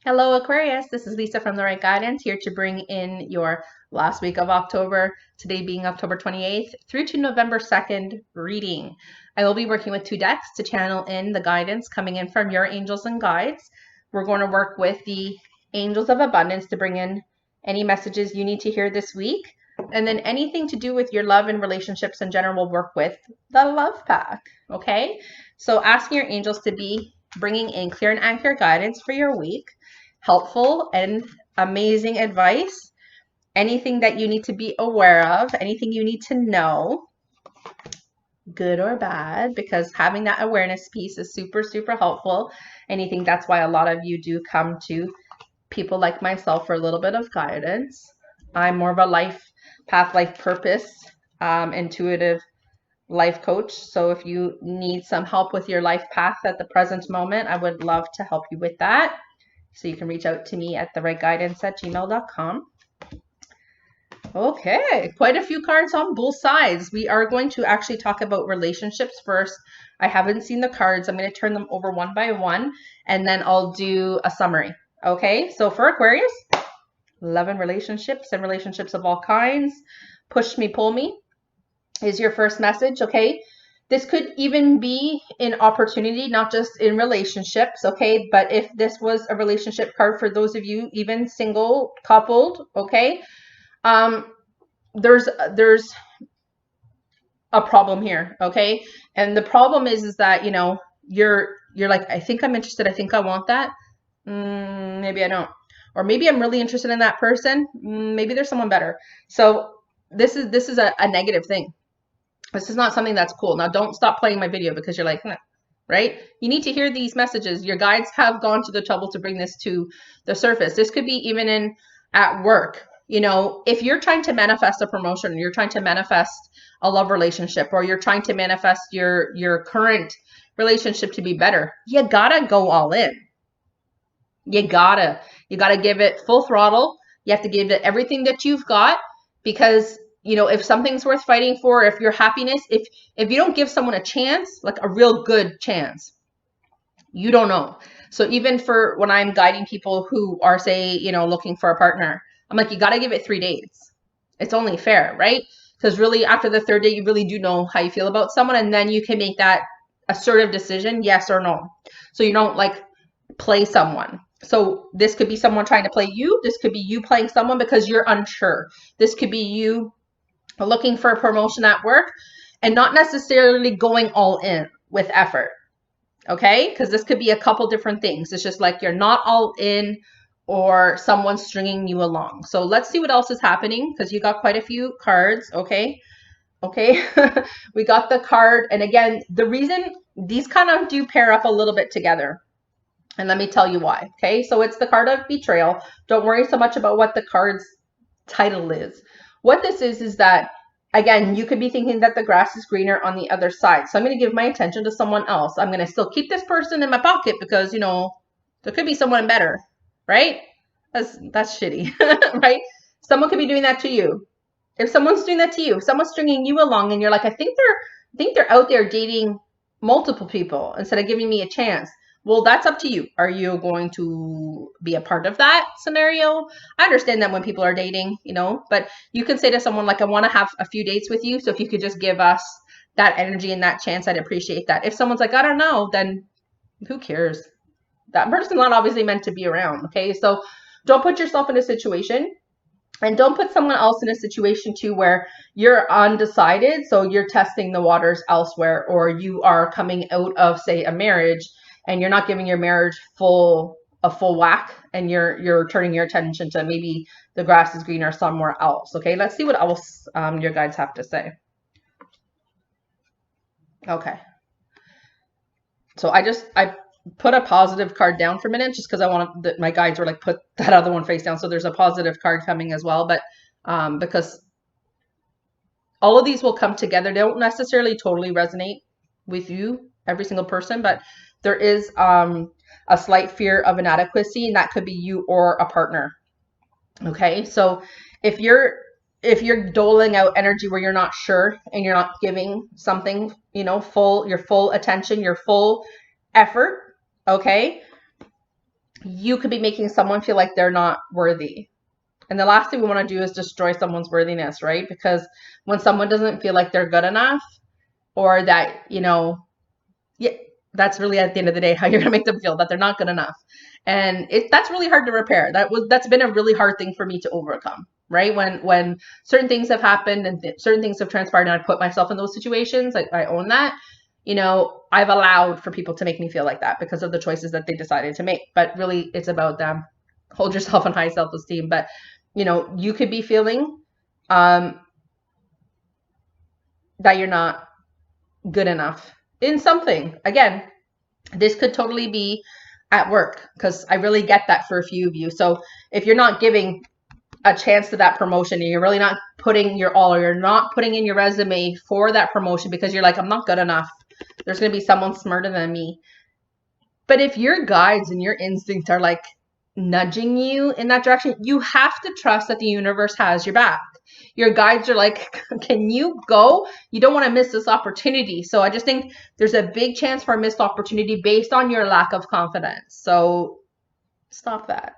Hello, Aquarius. This is Lisa from The Right Guidance, here to bring in your last week of October, today being October 28th through to November 2nd reading. I will be working with two decks to channel in the guidance coming in from your angels and guides. We're going to work with the angels of abundance to bring in any messages you need to hear this week. And then anything to do with your love and relationships in general, we'll work with the love pack. Okay? So asking your angels to be bringing in clear and accurate guidance for your week, helpful and amazing advice, anything that you need to be aware of, anything you need to know, good or bad, because having that awareness piece is super, super helpful. And I think that's why a lot of you do come to people like myself for a little bit of guidance. I'm more of a life path, life purpose, intuitive life coach. So if you need some help with your life path at the present moment, I would love to help you with that. So you can reach out to me at therightguidance@gmail.com. Okay, quite a few cards on both sides. We are going to actually talk about relationships first. I haven't seen the cards. I'm going to turn them over one by one, and then I'll do a summary. Okay, so for Aquarius, love and relationships of all kinds. Push me, pull me is your first message, okay? This could even be in opportunity, not just in relationships, okay? But if this was a relationship card for those of you, even single, coupled, okay? There's a problem here, okay? And the problem is that, you know, you're like, I think I'm interested. I think I want that. Maybe I don't. Or maybe I'm really interested in that person. Maybe there's someone better. So this is a negative thing. This is not something that's cool. Now, don't stop playing my video because you're like, right? You need to hear these messages. Your guides have gone to the trouble to bring this to the surface. This could be even at work. You know, if you're trying to manifest a promotion, you're trying to manifest a love relationship, or you're trying to manifest your current relationship to be better, you gotta go all in. You gotta give it full throttle. You have to give it everything that you've got, because you know, if something's worth fighting for, if your happiness, if you don't give someone a chance, like a real good chance, you don't know. So even for when I'm guiding people who are, say, you know, looking for a partner, I'm like, you got to give it 3 days. It's only fair, right? Because really after the third day, you really do know how you feel about someone, and then you can make that assertive decision, yes or no. So you don't like play someone. So this could be someone trying to play you. This could be you playing someone because you're unsure. This could be you looking for a promotion at work and not necessarily going all in with effort. Okay? Because this could be a couple different things. It's just like you're not all in, or someone's stringing you along. So let's see what else is happening, because you got quite a few cards. Okay. We got the card. And again, the reason these kind of do pair up a little bit together. And let me tell you why. Okay. So it's the card of betrayal. Don't worry so much about what the card's title is. What this is that, again, you could be thinking that the grass is greener on the other side. So I'm going to give my attention to someone else. I'm going to still keep this person in my pocket because, you know, there could be someone better, right? That's shitty, right? Someone could be doing that to you. If someone's doing that to you, if someone's stringing you along and you're like, I think they're out there dating multiple people instead of giving me a chance. Well, that's up to you. Are you going to be a part of that scenario? I understand that when people are dating, you know, but you can say to someone like, I want to have a few dates with you. So if you could just give us that energy and that chance, I'd appreciate that. If someone's like, I don't know, then who cares? That person's not obviously meant to be around. Okay. So don't put yourself in a situation, and don't put someone else in a situation too where you're undecided. So you're testing the waters elsewhere, or you are coming out of, say, a marriage, and you're not giving your marriage a full whack, and you're turning your attention to maybe the grass is greener somewhere else. Okay, let's see what else your guides have to say. Okay, so I put a positive card down for a minute just because I wanted that my guides were like, put that other one face down. So there's a positive card coming as well, but because all of these will come together, they don't necessarily totally resonate with you, every single person, but there is a slight fear of inadequacy, and that could be you or a partner. Okay, so if you're doling out energy where you're not sure and you're not giving something, you know, your full attention, your full effort, okay, you could be making someone feel like they're not worthy. And the last thing we want to do is destroy someone's worthiness, right? Because when someone doesn't feel like they're good enough, or that, yeah, that's really at the end of the day how you're gonna make them feel, that they're not good enough. And that's really hard to repair. That's been a really hard thing for me to overcome, right? When certain things have happened and certain things have transpired and I put myself in those situations, like I own that. I've allowed for people to make me feel like that because of the choices that they decided to make. But really, it's about them. Hold yourself in high self-esteem. But you could be feeling that you're not good enough in something. Again, this could totally be at work, because I really get that for a few of you. So if you're not giving a chance to that promotion and you're really not putting your all, or you're not putting in your resume for that promotion because you're like, I'm not good enough, there's going to be someone smarter than me. But if your guides and your instincts are like nudging you in that direction, you have to trust that the universe has your back. Your guides are like, can you go? You don't want to miss this opportunity. So I just think there's a big chance for a missed opportunity based on your lack of confidence. So stop that.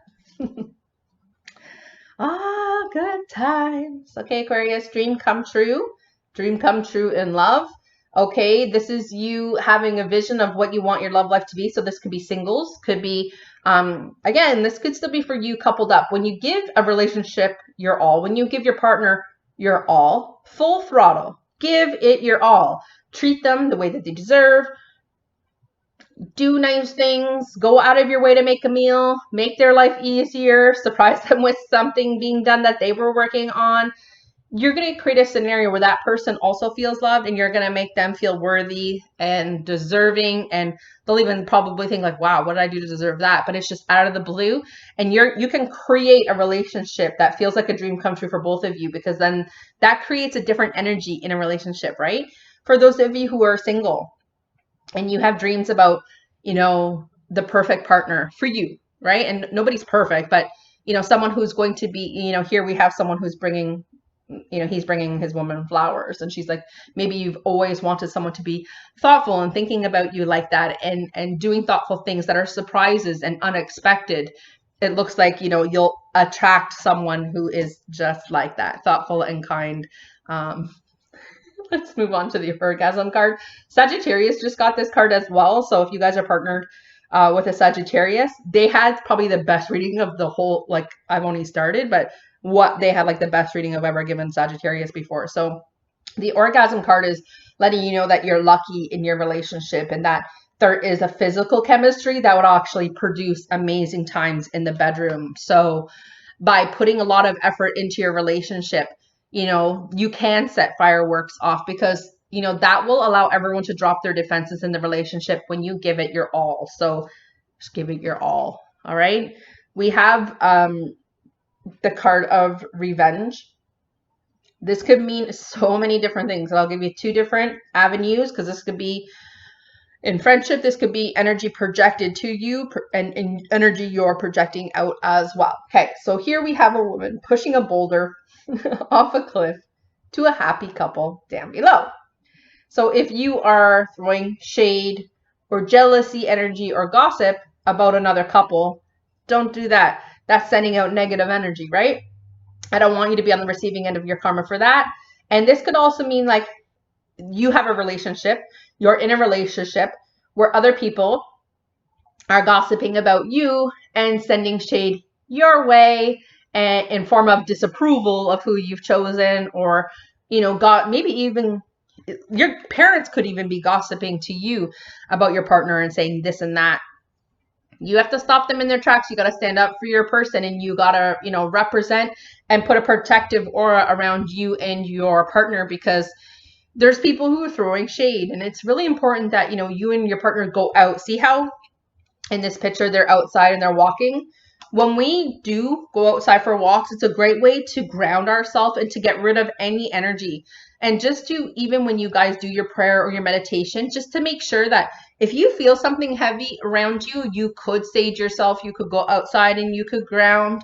Good times. Okay, Aquarius, dream come true. Dream come true in love. Okay, this is you having a vision of what you want your love life to be. So this could be singles, could be, again, this could still be for you coupled up. When you give a relationship your all, when you give your partner your all, full throttle, give it your all. Treat them the way that they deserve. Do nice things, go out of your way to make a meal, make their life easier, surprise them with something being done that they were working on. You're going to create a scenario where that person also feels loved, and you're going to make them feel worthy and deserving, and they'll even probably think like, wow, what did I do to deserve that? But it's just out of the blue, and you can create a relationship that feels like a dream come true for both of you, because then that creates a different energy in a relationship, right? For those of you who are single and you have dreams about, the perfect partner for you, right? And nobody's perfect, but someone who's going to be, here we have someone who's bringing, he's bringing his woman flowers, and she's like, maybe you've always wanted someone to be thoughtful and thinking about you like that, and doing thoughtful things that are surprises and unexpected. It looks like, you'll attract someone who is just like that, thoughtful and kind. Let's move on to the orgasm card. Sagittarius just got this card as well. So if you guys are partnered with a Sagittarius, they had probably the best reading of the whole, like, I've only started, but what they had like the best reading I've ever given Sagittarius before. So the orgasm card is letting you know that you're lucky in your relationship, and that there is a physical chemistry that would actually produce amazing times in the bedroom. So by putting a lot of effort into your relationship, you can set fireworks off, because, that will allow everyone to drop their defenses in the relationship when you give it your all. So just give it your all. All right. We have the card of revenge. This could mean so many different things. And I'll give you two different avenues, because this could be in friendship, this could be energy projected to you, and energy you're projecting out as well. Okay, so here we have a woman pushing a boulder off a cliff to a happy couple down below. So if you are throwing shade or jealousy energy or gossip about another couple, don't do that. That's sending out negative energy, right? I don't want you to be on the receiving end of your karma for that. And this could also mean like you have a relationship, you're in a relationship where other people are gossiping about you and sending shade your way, and in form of disapproval of who you've chosen, or God, maybe even your parents could even be gossiping to you about your partner and saying this and that. You have to stop them in their tracks. You got to stand up for your person, and you got to represent and put a protective aura around you and your partner, because there's people who are throwing shade, and it's really important that you and your partner go out. See how in this picture they're outside and they're walking? When we do go outside for walks, it's a great way to ground ourselves and to get rid of any energy. And just to, even when you guys do your prayer or your meditation, just to make sure that if you feel something heavy around you, you could sage yourself, you could go outside and you could ground.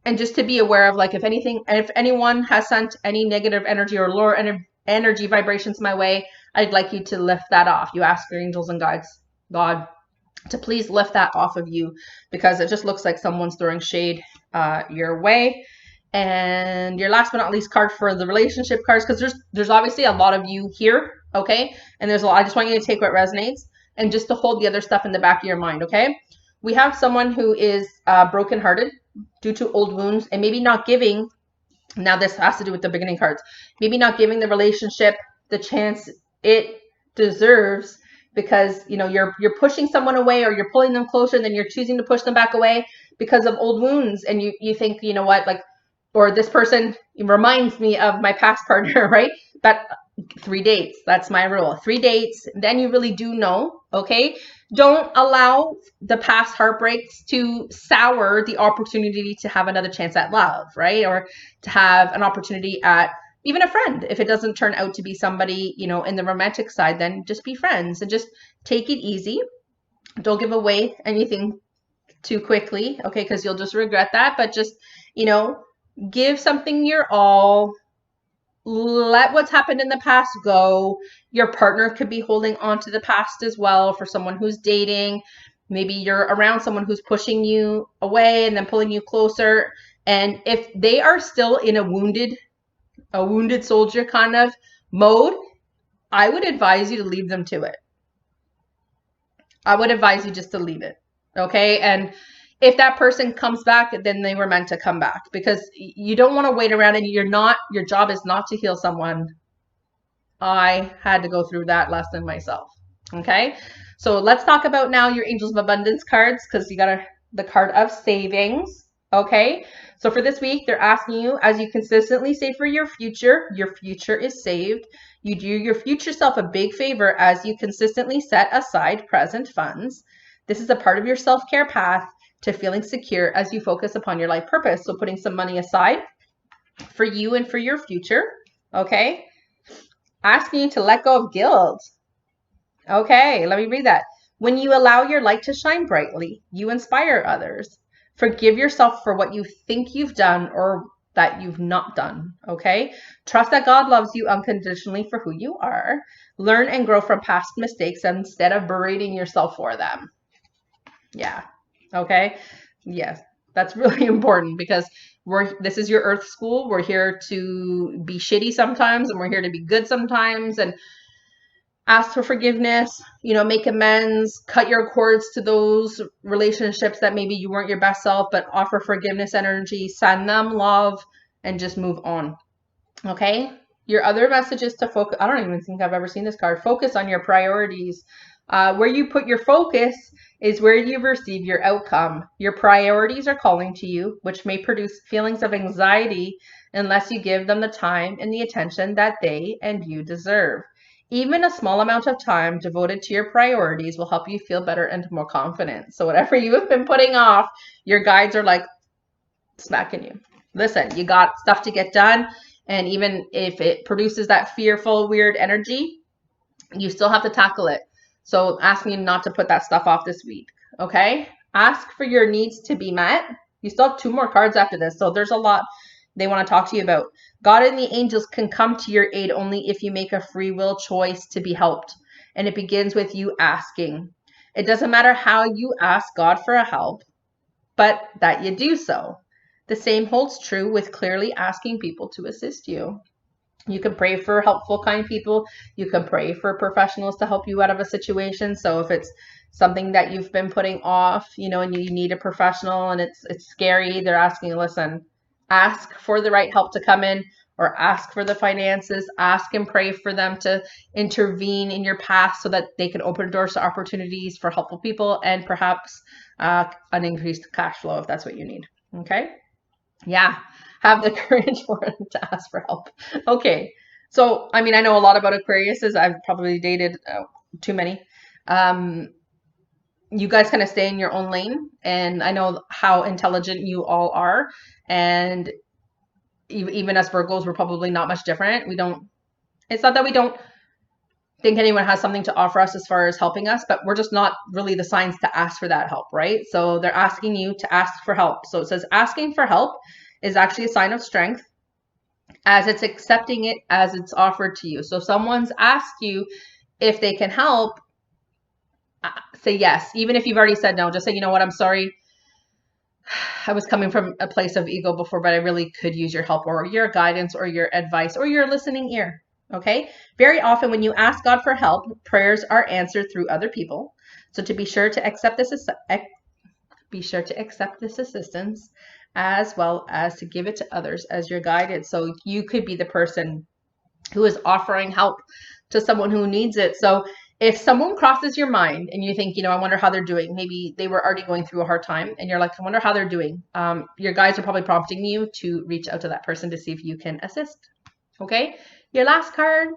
And just to be aware of, like, if anyone has sent any negative energy or lower energy vibrations my way, I'd like you to lift that off. You ask your angels and guides, God, to please lift that off of you, because it just looks like someone's throwing shade your way. And your last but not least card for the relationship cards, because there's obviously a lot of you here, okay? And there's a lot. I just want you to take what resonates and just to hold the other stuff in the back of your mind, okay? We have someone who is brokenhearted due to old wounds and maybe not giving. Now this has to do with the beginning cards. Maybe not giving the relationship the chance it deserves, because you're pushing someone away, or you're pulling them closer and then you're choosing to push them back away because of old wounds. And you think, you know what, like, or this person reminds me of my past partner, right? But 3 dates, that's my rule. 3 dates, then you really do know, okay? Don't allow the past heartbreaks to sour the opportunity to have another chance at love, right? Or to have an opportunity at even a friend. If it doesn't turn out to be somebody, in the romantic side, then just be friends and just take it easy. Don't give away anything too quickly, okay? Because you'll just regret that. But just, give something your all. Let what's happened in the past go. Your partner could be holding on to the past as well. For someone who's dating, maybe you're around someone who's pushing you away and then pulling you closer. And if they are still in a wounded soldier kind of mode, I would advise you to leave them to it. I would advise you just to leave it, okay? And if that person comes back, then they were meant to come back, because you don't want to wait around, and your job is not to heal someone. I had to go through that lesson myself, okay? So let's talk about now your Angels of Abundance cards, because you got the card of savings, okay? So for this week, they're asking you, as you consistently save for your future is saved. You do your future self a big favor as you consistently set aside present funds. This is a part of your self-care path to feeling secure as you focus upon your life purpose. So putting some money aside for you and for your future, okay? Asking you to let go of guilt. Okay, let me read that. When you allow your light to shine brightly, you inspire others. Forgive yourself for what you think you've done or that you've not done, okay? Trust that God loves you unconditionally for who you are. Learn and grow from past mistakes instead of berating yourself for them. Yeah. Okay. Yes. That's really important, because this is your Earth school. We're here to be shitty sometimes, and we're here to be good sometimes, and ask for forgiveness, make amends, cut your cords to those relationships that maybe you weren't your best self, but offer forgiveness energy, send them love, and just move on. Okay. Your other message is to focus. I don't even think I've ever seen this card. Focus on your priorities. Where you put your focus is where you receive your outcome. Your priorities are calling to you, which may produce feelings of anxiety unless you give them the time and the attention that they and you deserve. Even a small amount of time devoted to your priorities will help you feel better and more confident. So whatever you have been putting off, your guides are like smacking you. Listen, you got stuff to get done. And even if it produces that fearful, weird energy, you still have to tackle it. So asking you not to put that stuff off this week, okay? Ask for your needs to be met. You still have 2 more cards after this, so there's a lot they want to talk to you about. God and the angels can come to your aid only if you make a free will choice to be helped. And it begins with you asking. It doesn't matter how you ask God for a help, but that you do so. The same holds true with clearly asking people to assist you. You can pray for helpful, kind people. You can pray for professionals to help you out of a situation. So if it's something that you've been putting off, and you need a professional and it's scary, they're asking you, listen, ask for the right help to come in, or ask for the finances, ask and pray for them to intervene in your path so that they can open doors to opportunities for helpful people, and perhaps an increased cash flow if that's what you need. Okay. Yeah. Have the courage for it to ask for help. Okay. So, I know a lot about Aquariuses. I've probably dated too many. You guys kind of stay in your own lane, and I know how intelligent you all are. And even as Virgos, we're probably not much different. It's not that we don't think anyone has something to offer us as far as helping us, but we're just not really the signs to ask for that help, right? So they're asking you to ask for help. So it says asking for help is actually a sign of strength, as it's accepting it as it's offered to you. So if someone's asked you if they can help, say yes. Even if you've already said no, just say, you know what, I'm sorry. I was coming from a place of ego before, but I really could use your help or your guidance or your advice or your listening ear. Okay. Very often when you ask God for help, prayers are answered through other people. So to be sure to accept this assistance as well as to give it to others as you're guided. So you could be the person who is offering help to someone who needs it. So if someone crosses your mind and you think, you know, I wonder how they're doing, maybe they were already going through a hard time and you're like, I wonder how they're doing. Your guides are probably prompting you to reach out to that person to see if you can assist. Okay. Your last card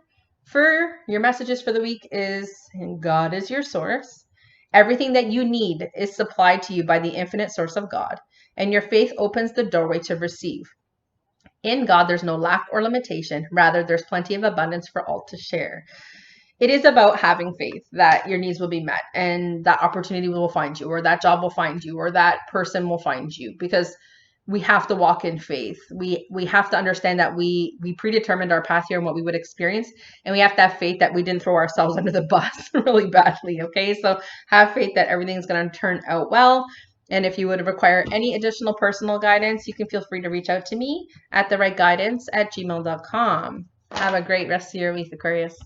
for your messages for the week is God is your source. Everything that you need is supplied to you by the infinite source of God, and your faith opens the doorway to receive. In God, there's no lack or limitation. Rather, there's plenty of abundance for all to share. It is about having faith that your needs will be met and that opportunity will find you, or that job will find you, or that person will find you, because we have to walk in faith. We have to understand that we predetermined our path here and what we would experience, and we have to have faith that we didn't throw ourselves under the bus really badly. Okay, so have faith that everything's going to turn out well. And if you would require any additional personal guidance, you can feel free to reach out to me at therightguidance@gmail.com. Have a great rest of your week, Aquarius.